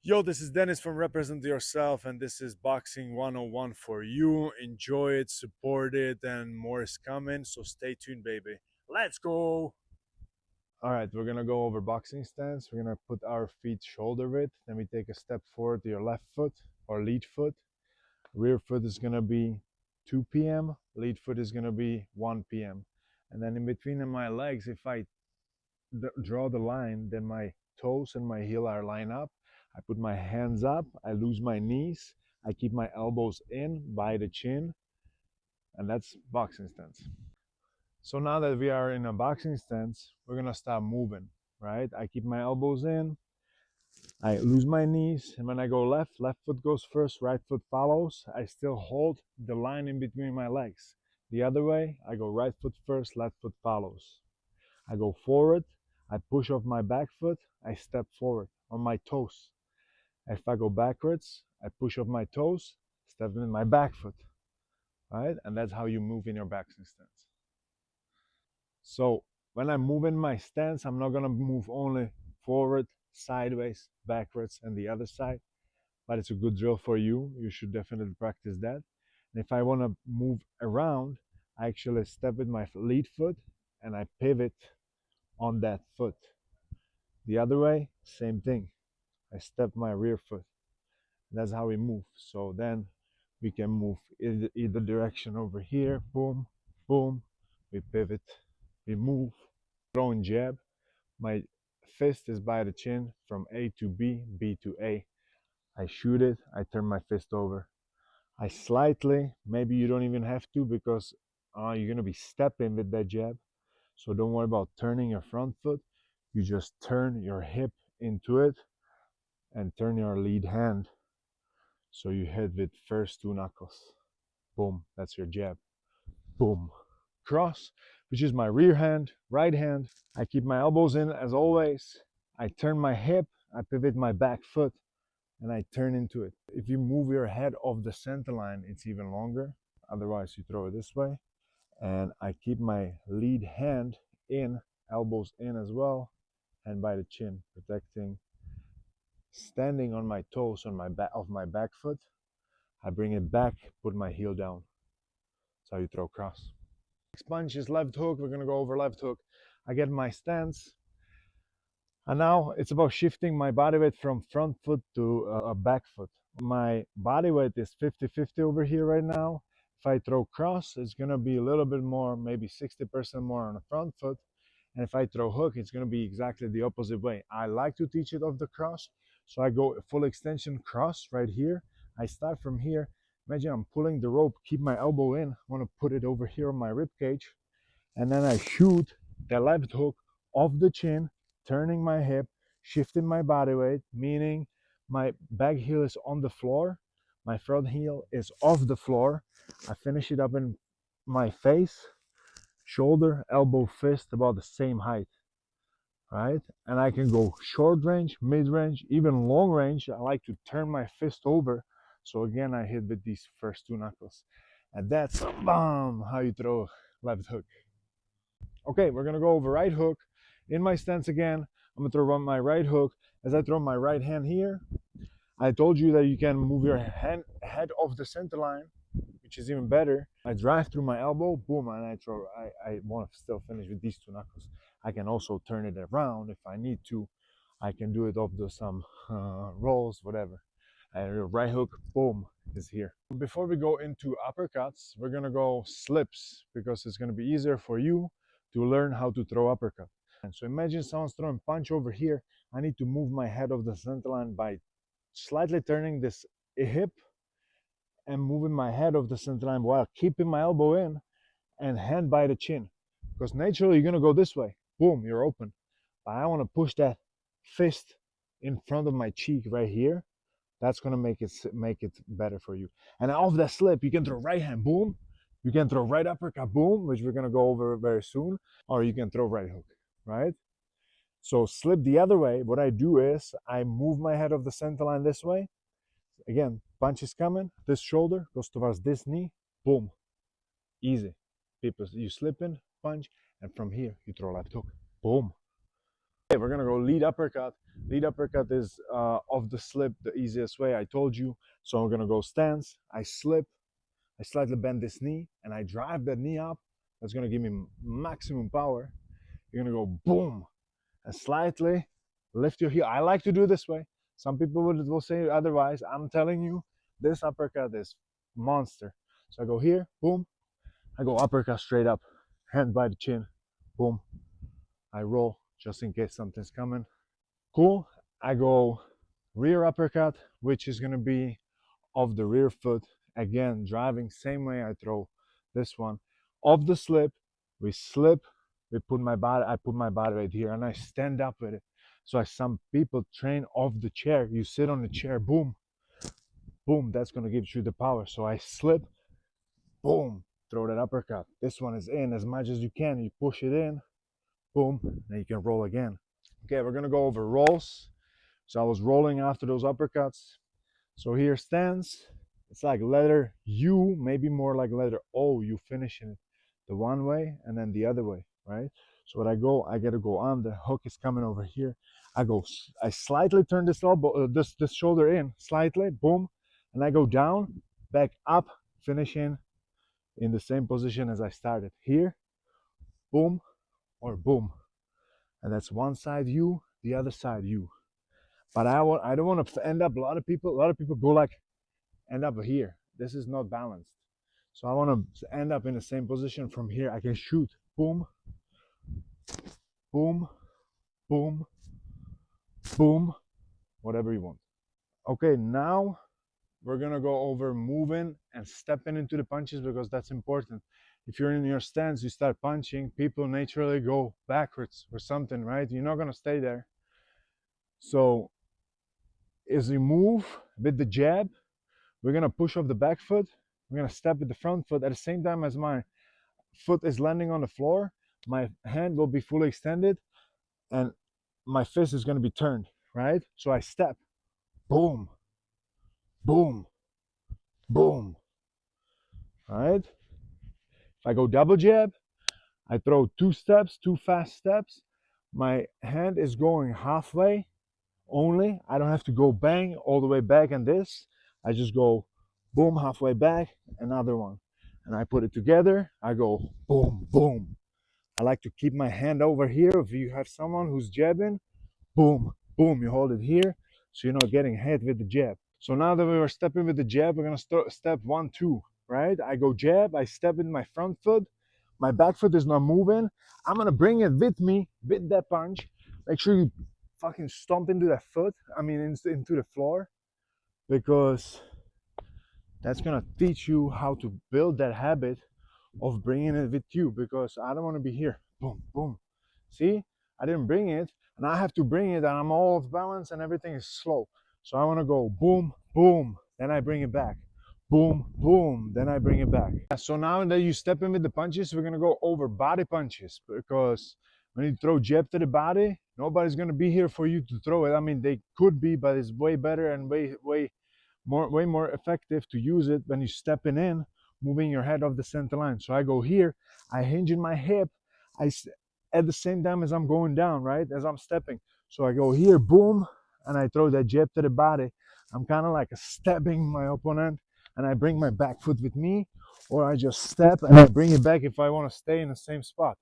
Yo, this is Dennis from Represent Yourself, and this is Boxing 101 for you. Enjoy it, support it, and more is coming. So stay tuned, baby. Let's go. All right, we're gonna go over boxing stance. We're gonna put our feet shoulder width. Then we take a step forward to your left foot or lead foot. Rear foot is gonna be 2 p.m. Lead foot is gonna be 1 p.m. And then in between my legs, if I draw the line, then my toes and my heel are lined up. I put my hands up, I lose my knees, I keep my elbows in by the chin, and that's boxing stance. So now that we are in a boxing stance, we're gonna start moving, right? I keep my elbows in, I lose my knees, and when I go left, left foot goes first, right foot follows. I still hold the line in between my legs. The other way, I go right foot first, left foot follows. I go forward, I push off my back foot, I step forward on my toes. If I go backwards, I push off my toes, step in my back foot, right? And that's how you move in your boxing stance. So when I move in my stance, I'm not gonna move only forward, sideways, backwards, and the other side, but it's a good drill for you. You should definitely practice that. And if I wanna move around, I actually step with my lead foot and I pivot on that foot. The other way, same thing. I step my rear foot. That's how we move. So then we can move either direction over here. Boom, boom. We pivot, we move. Throwing jab. My fist is by the chin from A to B, B to A. I shoot it, I turn my fist over. I slightly, maybe you don't even have to because you're going to be stepping with that jab. So don't worry about turning your front foot. You just turn your hip into it and turn your lead hand. So you hit with first two knuckles. Boom, that's your jab. Boom. Cross, which is my rear hand, right hand. I keep my elbows in as always. I turn my hip, I pivot my back foot, and I turn into it. If you move your head off the center line, it's even longer. Otherwise, you throw it this way. And I keep my lead hand in, elbows in as well, and by the chin, protecting. Standing on my toes on my back of my back foot, I bring it back, put my heel down. That's how you throw cross. Next punch is left hook. We're gonna go over left hook. I get my stance, and now it's about shifting my body weight from front foot to a back foot. My body weight is 50-50 over here right now. If I throw cross, it's gonna be a little bit more, maybe 60% more on the front foot. And if I throw hook, it's gonna be exactly the opposite way. I like to teach it off the cross. So I go full extension cross right here. I start from here. Imagine I'm pulling the rope, keep my elbow in. I want to put it over here on my rib cage. And then I shoot the left hook off the chin, turning my hip, shifting my body weight, meaning my back heel is on the floor. My front heel is off the floor. I finish it up in my face, shoulder, elbow, fist, about the same height. Right? And I can go short range, mid range, even long range. I like to turn my fist over. So again, I hit with these first two knuckles. And that's bam, how you throw left hook. Okay, we're gonna go over right hook. In my stance again, I'm gonna throw my right hook. As I throw my right hand here, I told you that you can move your head off the center line, which is even better. I drive through my elbow, boom, and I throw. I want to still finish with these two knuckles. I can also turn it around if I need to. I can do it off the some rolls, whatever. And right hook, boom, is here. Before we go into uppercuts, we're gonna go slips because it's gonna be easier for you to learn how to throw uppercut. And so imagine someone's throwing punch over here. I need to move my head off the center line by slightly turning this hip and moving my head off the center line while keeping my elbow in and hand by the chin. Because naturally you're gonna go this way. Boom, you're open. But I want to push that fist in front of my cheek right here. That's gonna make it better for you. And off that slip, you can throw right hand, boom. You can throw right uppercut, boom, which we're gonna go over very soon, or you can throw right hook, right? So slip the other way. What I do is I move my head off the center line this way. Again, punch is coming. This shoulder goes towards this knee. Boom. Easy. People, you slip in, punch, and from here you throw left hook. Boom. Okay, we're gonna go lead uppercut. Lead uppercut is off the slip, the easiest way. I told you. So I'm gonna go stance. I slip. I slightly bend this knee, and I drive that knee up. That's gonna give me maximum power. You're gonna go boom, and slightly lift your heel. I like to do it this way. Some people will say otherwise. I'm telling you, this uppercut is monster. So I go here, boom. I go uppercut straight up, hand by the chin, boom. I roll just in case something's coming. Cool. I go rear uppercut, which is gonna be off the rear foot. Again, driving same way I throw this one. Off the slip, we slip, we put my body, I put my body right here and I stand up with it. So some people train off the chair. You sit on the chair, boom, boom, that's gonna give you the power. So I slip, boom, throw that uppercut. This one is in as much as you can. You push it in, boom, then you can roll again. Okay, we're gonna go over rolls. So I was rolling after those uppercuts. So here stands. It's like letter U, maybe more like letter O. You finishing it the one way and then the other way, right? So when I gotta go on. The hook is coming over here. I slightly turn this elbow, this shoulder in slightly, boom, and I go down, back up, finishing in the same position as I started. Here, boom, or boom, and that's one side U, the other side U. But I don't want to end up. A lot of people go like end up here. This is not balanced. So I want to end up in the same position. From here I can shoot, boom, boom, boom, boom, whatever you want. Okay, now we're gonna go over moving and stepping into the punches because that's important. If you're in your stance, you start punching, people naturally go backwards or something, right? You're not gonna stay there. So as you move with the jab, we're gonna push off the back foot. We're gonna step with the front foot at the same time as my foot is landing on the floor. My hand will be fully extended and my fist is gonna be turned, right? So I step, boom, boom, boom, right? If I go double jab, I throw two steps, two fast steps. My hand is going halfway only. I don't have to go bang all the way back and this. I just go boom, halfway back, another one. And I put it together. I go boom, boom. I like to keep my hand over here. If you have someone who's jabbing, boom, boom, you hold it here so you're not getting hit with the jab. So now that we were stepping with the jab, we're gonna step 1, 2, right? I go jab, I step in my front foot, my back foot is not moving. I'm gonna bring it with me with that punch. Make sure you fucking stomp into that foot, into the floor, because that's gonna teach you how to build that habit of bringing it with you, because I don't want to be here, boom, boom. See, I didn't bring it, and I have to bring it, and I'm all off balance, and everything is slow. So I want to go boom, boom, then I bring it back, boom, boom, then I bring it back. So now that you step in with the punches, we're gonna go over body punches, because when you throw jab to the body, nobody's gonna be here for you to throw it. I mean, they could be, but it's way better and way more effective to use it when you're stepping in, moving your head off the center line. So I go here, I hinge in my hip, at the same time as I'm going down, right, as I'm stepping. So I go here, boom, and I throw that jab to the body. I'm kind of like stabbing my opponent, and I bring my back foot with me, or I just step and I bring it back if I want to stay in the same spot.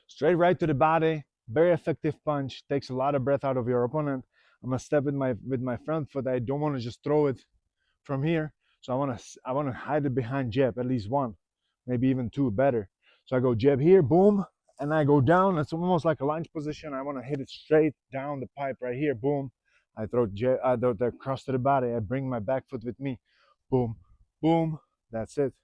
Straight right to the body, very effective punch, takes a lot of breath out of your opponent. I'm gonna step with my front foot. I don't want to just throw it from here. So I want to hide it behind jab, at least one, maybe even two, better. So I go jab here, boom, and I go down. It's almost like a lunge position. I want to hit it straight down the pipe right here, boom. I throw jab, I throw that cross to the body. I bring my back foot with me, boom, boom. That's it.